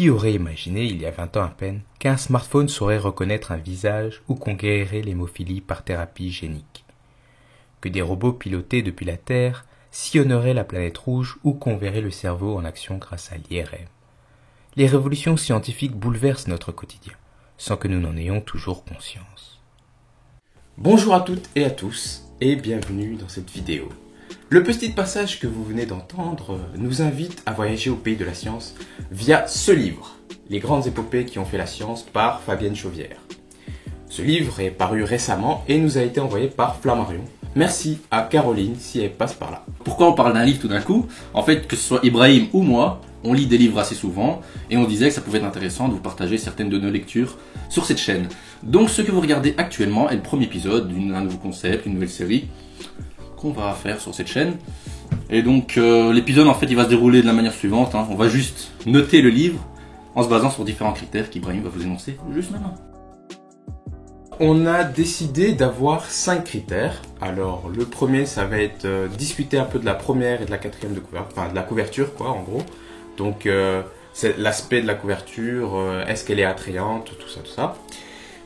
Qui aurait imaginé, il y a 20 ans à peine, qu'un smartphone saurait reconnaître un visage ou qu'on guérirait l'hémophilie par thérapie génique? Que des robots pilotés depuis la Terre sillonneraient la planète rouge ou qu'on verrait le cerveau en action grâce à l'IRM? Les révolutions scientifiques bouleversent notre quotidien, sans que nous n'en ayons toujours conscience. Bonjour à toutes et à tous, et bienvenue dans cette vidéo. Le petit passage que vous venez d'entendre nous invite à voyager au pays de la science via ce livre, Les grandes épopées qui ont fait la science par Fabienne Chauvière. Ce livre est paru récemment et nous a été envoyé par Flammarion. Merci à Caroline si elle passe par là. Pourquoi on parle d'un livre tout d'un coup? En fait, que ce soit Ibrahim ou moi, on lit des livres assez souvent et on disait que ça pouvait être intéressant de vous partager certaines de nos lectures sur cette chaîne. Donc ce que vous regardez actuellement est le premier épisode d'un nouveau concept, une nouvelle série qu'on va faire sur cette chaîne. Et donc l'épisode en fait il va se dérouler de la manière suivante, On va juste noter le livre en se basant sur différents critères qu'Ibrahim va vous énoncer juste maintenant. On a décidé d'avoir 5 critères. Alors le premier ça va être discuter un peu de la première et de la quatrième de couverture, enfin de la couverture quoi en gros. Donc c'est l'aspect de la couverture, est-ce qu'elle est attrayante, tout ça.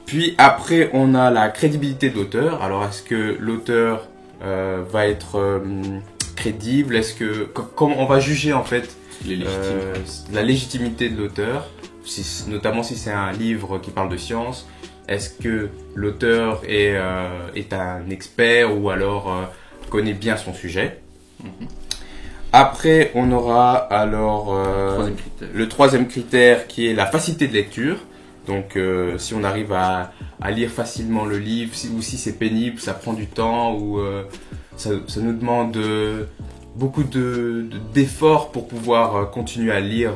Puis après on a la crédibilité de l'auteur. Alors est-ce que l'auteur va être crédible? Est-ce que comment on va juger en fait la légitimité de l'auteur, notamment si c'est un livre qui parle de science? Est-ce que l'auteur est un expert ou alors connaît bien son sujet? Après, on aura alors le troisième critère qui est la facilité de lecture. Donc, si on arrive à lire facilement le livre, ou si c'est pénible, ça prend du temps, ou ça nous demande beaucoup d'efforts pour pouvoir continuer à lire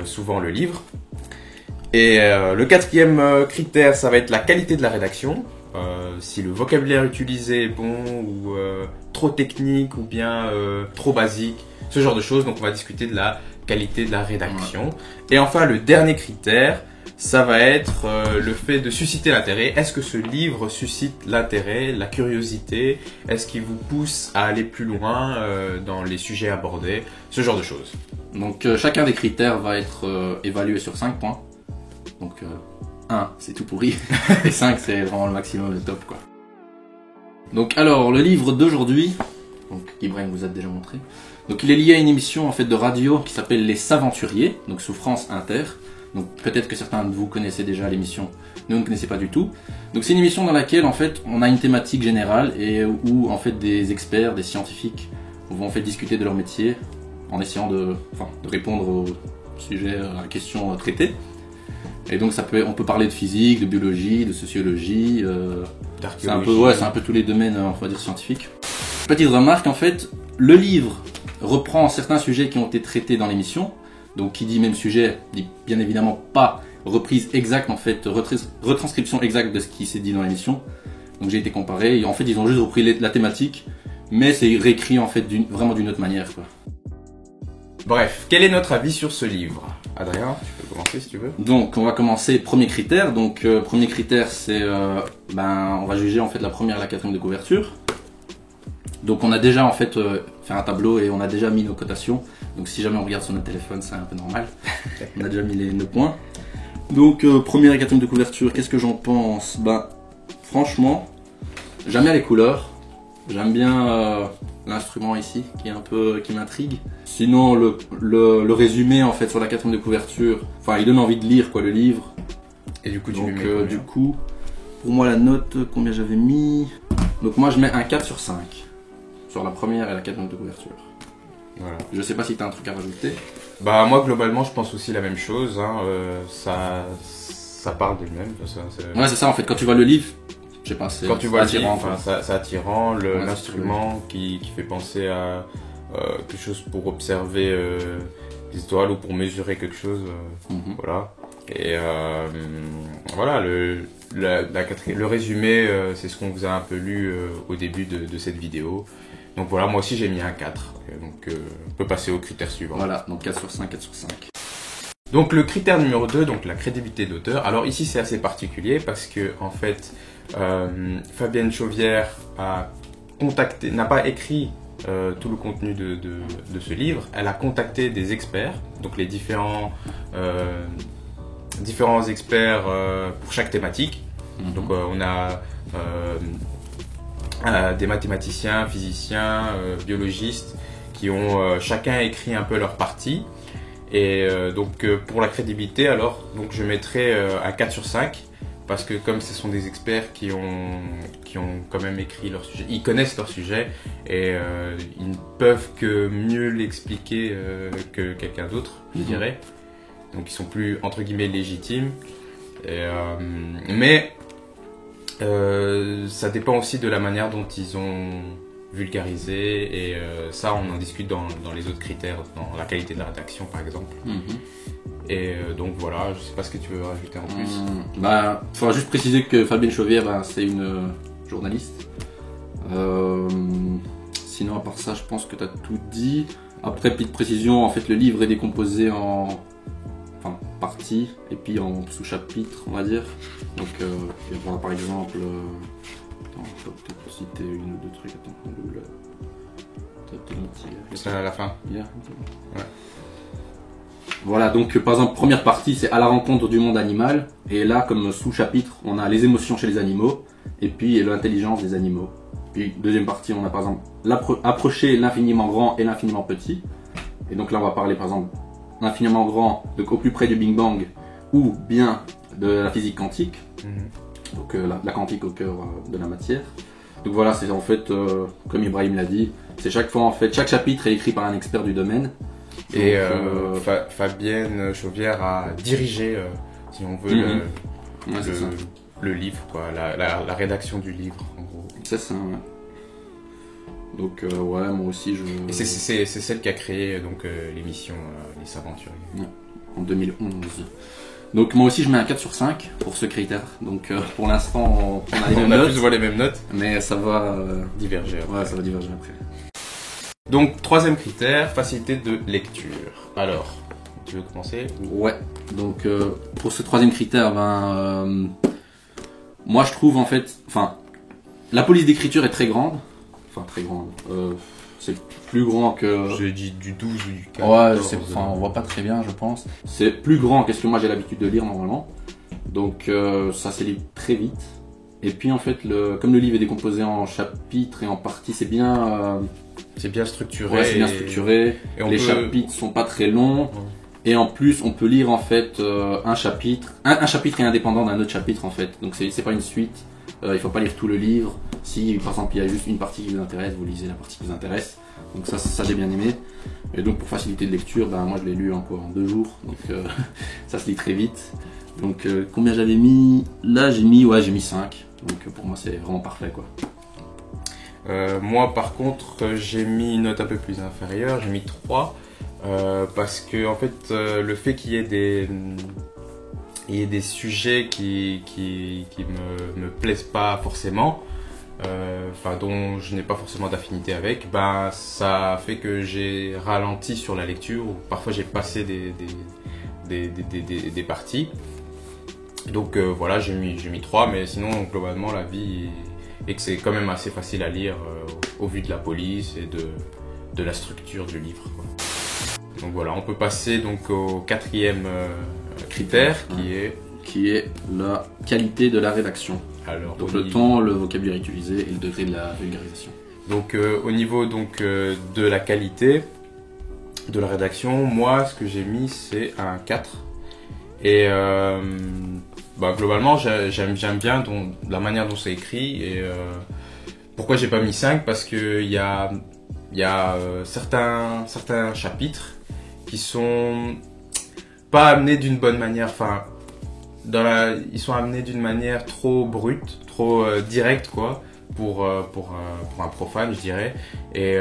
souvent le livre. Et le quatrième critère, ça va être la qualité de la rédaction. Si le vocabulaire utilisé est bon ou trop technique ou bien trop basique, ce genre de choses. Donc on va discuter de la qualité de la rédaction. Et enfin le dernier critère, ça va être le fait de susciter l'intérêt. Est-ce que ce livre suscite l'intérêt, la curiosité? Est-ce qu'il vous pousse à aller plus loin dans les sujets abordés? Ce genre de choses. Donc chacun des critères va être évalué sur 5 points. Donc 1 c'est tout pourri et 5 c'est vraiment le maximum, le top quoi. Donc alors le livre d'aujourd'hui, donc Ibrahim vous a déjà montré. Donc il est lié à une émission en fait de radio qui s'appelle Les Saventuriers, donc sous France Inter. Donc peut-être que certains de vous connaissez déjà l'émission, nous ne connaissez pas du tout. Donc c'est une émission dans laquelle en fait on a une thématique générale et où en fait des experts, des scientifiques vont en fait discuter de leur métier en essayant de répondre au sujet, à la question traitée. Et donc on peut parler de physique, de biologie, de sociologie, d'archéologie. C'est un peu tous les domaines, on va dire, scientifiques. Petite remarque, en fait, le livre reprend certains sujets qui ont été traités dans l'émission. Donc qui dit même sujet, dit bien évidemment pas reprise exacte, en fait, retranscription exacte de ce qui s'est dit dans l'émission. Donc j'ai été comparé, et en fait ils ont juste repris la thématique, mais c'est réécrit en fait vraiment d'une autre manière, quoi. Bref, quel est notre avis sur ce livre? Adrien, tu peux commencer si tu veux. Donc on va commencer, premier critère. Donc premier critère c'est, on va juger en fait la première et la quatrième de couverture. Donc on a déjà en fait fait un tableau et on a déjà mis nos cotations. Donc si jamais on regarde sur notre téléphone c'est un peu normal. On a déjà mis nos points. Donc première et quatrième de couverture, qu'est-ce que j'en pense? Franchement, j'aime bien les couleurs. J'aime bien l'instrument ici qui m'intrigue. Sinon le résumé en fait sur la quatrième de couverture, il donne envie de lire quoi le livre. Et du coup du coup pour moi la note combien j'avais mis? Donc moi je mets un 4 sur 5 sur la première et la quatrième de couverture. Voilà. Je sais pas si tu as un truc à rajouter. Moi globalement je pense aussi la même chose, ça parle d'elle-même. Ouais c'est ça en fait, quand tu vois le livre, je sais pas, c'est quand tu vois attirant. C'est attirant, l'instrument qui fait penser à quelque chose pour observer les étoiles ou pour mesurer quelque chose. Voilà. Et voilà, le résumé, c'est ce qu'on vous a un peu lu au début de cette vidéo. Donc voilà, moi aussi j'ai mis un 4. Donc on peut passer au critère suivant. Voilà, donc 4 sur 5, 4 sur 5. Donc le critère numéro 2, donc la crédibilité d'auteur. Alors ici c'est assez particulier parce que en fait Fabienne Chauvière n'a pas écrit tout le contenu de ce livre. Elle a contacté des experts, donc les différents différents experts pour chaque thématique. Donc on a des mathématiciens, physiciens, biologistes qui ont chacun écrit un peu leur partie. Et donc pour la crédibilité, alors donc je mettrai un 4 sur 5 parce que comme ce sont des experts qui ont quand même écrit leur sujet, ils connaissent leur sujet et ils ne peuvent que mieux l'expliquer que quelqu'un d'autre, je dirais. Donc ils sont plus entre guillemets légitimes. Et, mais ça dépend aussi de la manière dont ils ont vulgarisé et ça on en discute dans les autres critères, dans la qualité de la rédaction par exemple. Et donc voilà, je sais pas ce que tu veux rajouter en plus. Bah, faudra juste préciser que Fabienne Chauvière, c'est une journaliste. Sinon à part ça, je pense que tu as tout dit. Après, petite précision, en fait le livre est décomposé en parties et puis en sous-chapitres, on va dire. Donc il y aura par exemple attends, je vais peut-être citer une ou deux trucs. Attends, c'est à la fin. Yeah. Ouais. Voilà, donc par exemple, première partie, c'est à la rencontre du monde animal. Et là, comme sous-chapitre, on a les émotions chez les animaux et puis l'intelligence des animaux. Puis deuxième partie, on a par exemple approcher l'infiniment grand et l'infiniment petit. Et donc là, on va parler par exemple l'infiniment grand, donc au plus près du Big Bang, ou bien de la physique quantique. Donc la quantique au cœur de la matière. Donc voilà, c'est en fait, comme Ibrahim l'a dit, c'est chaque fois en fait, chaque chapitre est écrit par un expert du domaine. Et Fabienne Chauvière a dirigé, si on veut, le livre, quoi, la rédaction du livre, en gros. C'est ça, ouais. Donc ouais, moi aussi je... Et c'est celle qui a créé donc l'émission Les Saventuriers. Ouais, en 2011. Donc moi aussi je mets un 4 sur 5 pour ce critère. Donc pour l'instant on a les mêmes notes. Plus les mêmes notes. Mais ça va diverger après. Ouais, ça va diverger après. Donc troisième critère, facilité de lecture. Alors, tu veux commencer? Ouais. Donc pour ce troisième critère, moi je trouve en fait, la police d'écriture est très grande. Enfin très grande. C'est plus grand que... J'ai dit du 12 ou du 14. Ouais, on voit pas très bien je pense. C'est plus grand que ce que moi j'ai l'habitude de lire normalement. Donc ça se lit très vite. Et puis en fait, comme le livre est décomposé en chapitres et en parties, c'est bien... c'est bien structuré. Ouais, c'est bien structuré. Et les chapitres sont pas très longs. Ouais. Et en plus, on peut lire en fait un chapitre. Un chapitre est indépendant d'un autre chapitre en fait. Donc c'est pas une suite. Il faut pas lire tout le livre. Si par exemple il y a juste une partie qui vous intéresse, vous lisez la partie qui vous intéresse. Donc ça j'ai bien aimé. Et donc pour facilité de lecture, moi je l'ai lu en 2 jours. Donc ça se lit très vite. Donc combien j'avais mis? Là j'ai mis 5. Donc pour moi c'est vraiment parfait quoi. Moi par contre j'ai mis une note un peu plus inférieure, j'ai mis 3 parce que en fait le fait qu'il y ait des sujets qui me plaisent pas forcément, dont je n'ai pas forcément d'affinité avec, ça fait que j'ai ralenti sur la lecture ou parfois j'ai passé des parties. Donc voilà, j'ai mis 3, mais sinon globalement la vie et que c'est quand même assez facile à lire au vu de la police et de la structure du livre, quoi. Donc voilà, on peut passer donc au 4e critère qui est la qualité de la rédaction. Alors, donc le ton, le vocabulaire utilisé et le degré de la vulgarisation. Donc au niveau de la qualité de la rédaction, moi ce que j'ai mis c'est un 4. Et globalement j'aime bien la manière dont c'est écrit. Et pourquoi j'ai pas mis 5? Parce que il y a certains chapitres qui sont pas amenés d'une bonne manière. Ils sont amenés d'une manière trop brute, trop directe quoi, pour un profane je dirais. Et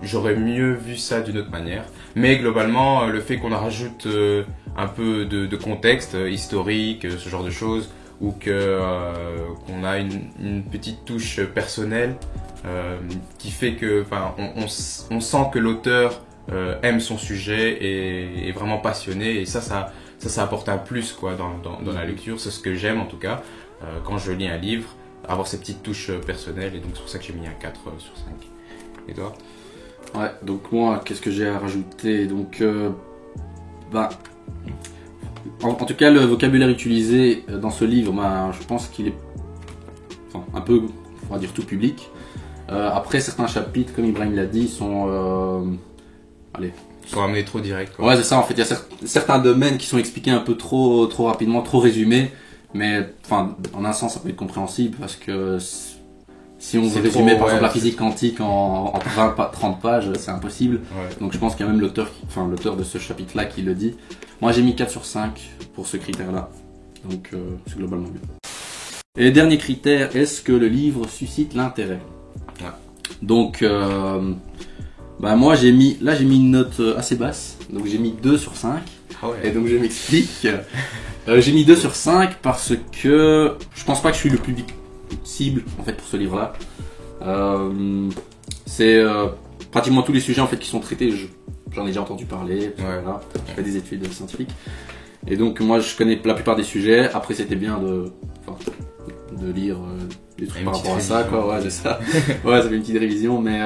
j'aurais mieux vu ça d'une autre manière. Mais globalement le fait qu'on rajoute un peu de contexte historique, ce genre de choses, ou qu'on a une petite touche personnelle qui fait que on sent que l'auteur aime son sujet et est vraiment passionné, et ça apporte un plus quoi dans la lecture. C'est ce que j'aime en tout cas quand je lis un livre, avoir ces petites touches personnelles, et donc c'est pour ça que j'ai mis un 4 sur 5. Et toi? Ouais, donc moi qu'est-ce que j'ai à rajouter? Donc En tout cas, le vocabulaire utilisé dans ce livre, ben, je pense qu'il est un peu, on va dire, tout public. Après, certains chapitres, comme Ibrahim l'a dit, sont... allez. Ils sont amenés trop direct. Ouais, c'est ça, en fait, il y a certains domaines qui sont expliqués un peu trop rapidement, trop résumés. Mais enfin, en un sens, ça peut être compréhensible parce que si on veut résumer par exemple la physique quantique en 30 pages, c'est impossible. Ouais. Donc je pense qu'il y a même l'auteur de ce chapitre-là qui le dit. Moi j'ai mis 4 sur 5 pour ce critère-là. Donc c'est globalement bien. Et dernier critère, est-ce que le livre suscite l'intérêt? Ouais. Donc bah moi j'ai mis une note assez basse. Donc j'ai mis 2 sur 5. Ah ouais. Et donc je m'explique. J'ai mis 2 sur 5 parce que je pense pas que je suis le public cible en fait pour ce livre-là. C'est pratiquement tous les sujets en fait qui sont traités. J'en ai déjà entendu parler. Voilà, je fais des études scientifiques. Et donc moi je connais la plupart des sujets. Après c'était bien de lire des trucs par rapport à ça, quoi. Ouais, c'est ça. Ouais, ça fait une petite révision, mais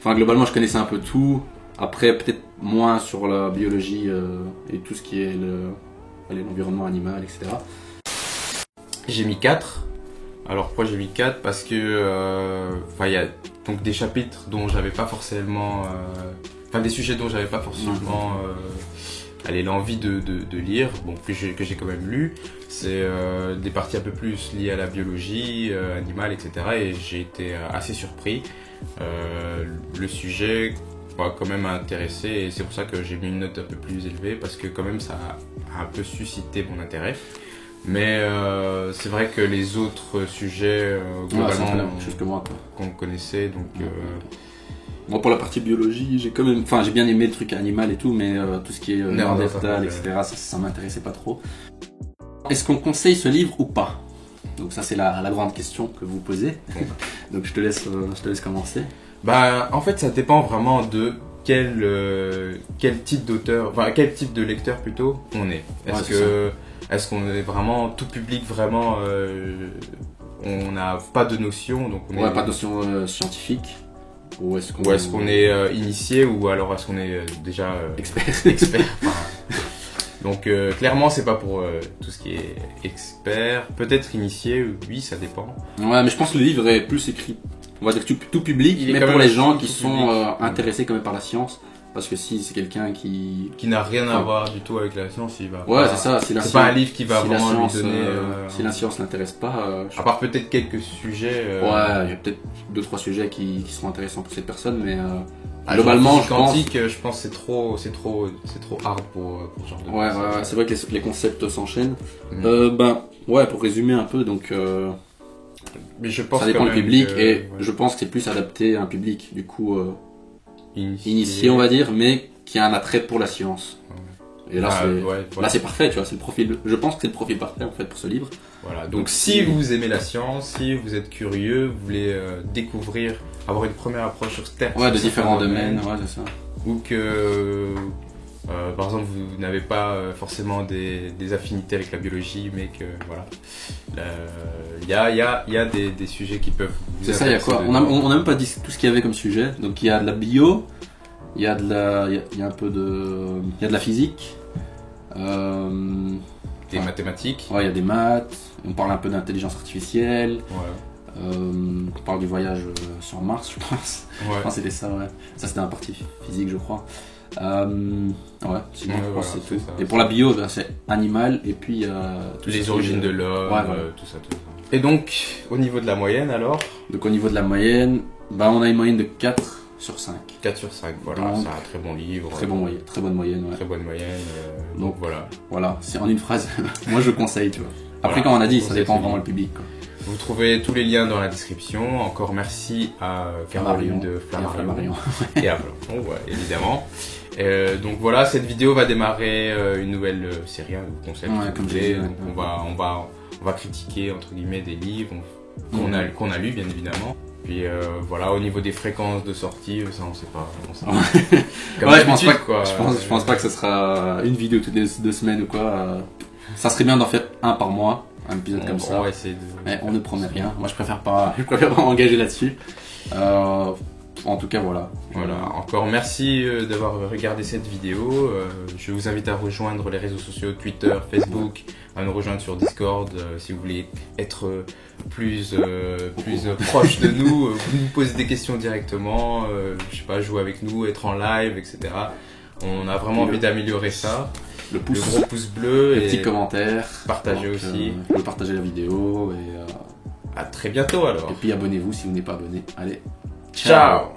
globalement je connaissais un peu tout. Après peut-être moins sur la biologie et tout ce qui est l'environnement animal, etc. J'ai mis 4. Alors pourquoi j'ai mis 4? Parce que il y a donc des chapitres dont j'avais pas forcément des sujets dont j'avais pas forcément l'envie de lire, bon que j'ai quand même lu. C'est des parties un peu plus liées à la biologie animale, etc. Et j'ai été assez surpris. Le sujet quand même intéressé, et c'est pour ça que j'ai mis une note un peu plus élevée, parce que quand même ça a un peu suscité mon intérêt. Mais c'est vrai que les autres sujets globalement qu'on connaissait, donc moi pour la partie biologie j'ai bien aimé le truc animal et tout, mais tout ce qui est néandertal, etc. ça m'intéressait pas trop. Est-ce qu'on conseille ce livre ou pas? Donc ça c'est la grande question que vous posez. Donc je te laisse commencer. Bah, en fait, ça dépend vraiment de quel type d'auteur, quel type de lecteur plutôt on est. Est-ce qu'on est vraiment tout public, vraiment, on n'a pas de notion, donc on pas de notion scientifique. Ou est-ce qu'on est initié, ou alors est-ce qu'on est déjà expert. Donc clairement c'est pas pour tout ce qui est expert, peut-être initié, oui, ça dépend. Ouais, mais je pense que le livre est plus écrit, on va dire tout public, mais pour les gens qui sont intéressés quand même par la science. Parce que si c'est quelqu'un qui n'a rien à voir du tout avec la science, il va. Ouais, c'est ça. C'est pas un livre qui va vraiment lui donner. Si la science l'intéresse pas. À part peut-être quelques sujets. Ouais, il y a peut-être 2-3 sujets qui seront intéressants pour cette personne, mais globalement, je pense que c'est trop hard pour ce genre de. Ouais, c'est vrai que les concepts s'enchaînent. Pour résumer un peu, donc. Mais je pense ça dépend du public, et je pense que c'est plus adapté à un public, du coup. Initié, on va dire, mais qui a un attrait pour la science. Et là, c'est parfait, tu vois, c'est le profil. Je pense que c'est le profil parfait en fait pour ce livre. Voilà. Donc si vous aimez la science, si vous êtes curieux, vous voulez découvrir, avoir une première approche sur de différents domaines, c'est ça. Ou que par exemple vous n'avez pas forcément des affinités avec la biologie, mais que voilà, il y a des sujets qui peuvent vous c'est ça, il y a quoi? On a même pas dit tout ce qu'il y avait comme sujet. Donc il y a de la bio, il y a un peu de la physique, des mathématiques. Ouais, il y a des maths, on parle un peu d'intelligence artificielle. On parle du voyage sur Mars, je pense. Je pense que c'était ça, ouais. Ça c'était un partie physique, je crois. Sinon je pense que c'est tout. Et pour la bio, c'est animal, et puis il y a les origines de l'homme, tout ça. Et donc au niveau de la moyenne alors? Donc au niveau de la moyenne, on a une moyenne de 4 sur 5. 4 sur 5, voilà, c'est un très bon livre. Très bonne moyenne, ouais. Très bonne moyenne, donc voilà, c'est en une phrase, moi je conseille, tu vois. Après quand on a dit, ça dépend vraiment le public, quoi. Vous trouvez tous les liens dans la description. Encore merci à Caroline de Flammarion et à Flammarion, évidemment. Donc voilà, cette vidéo va démarrer une nouvelle série de concepts. On va critiquer entre guillemets des livres qu'on a lus, bien évidemment. Puis au niveau des fréquences de sortie, ça on sait pas. Je pense pas que ce sera une vidéo toutes les 2 semaines ou quoi. Ça serait bien d'en faire un par mois. Un épisode comme ça. Mais on ne promet rien. Moi je préfère pas engager là-dessus. En tout cas, voilà. Voilà, encore merci d'avoir regardé cette vidéo. Je vous invite à rejoindre les réseaux sociaux Twitter, Facebook, à nous rejoindre sur Discord si vous voulez être plus proche de nous. Vous nous posez des questions directement, je sais pas, jouer avec nous, être en live, etc. On a vraiment envie d'améliorer ça. Le gros pouce bleu, les petits commentaires, partager aussi. Partager la vidéo et à très bientôt alors. Et puis abonnez-vous si vous n'êtes pas abonné. Allez, ciao.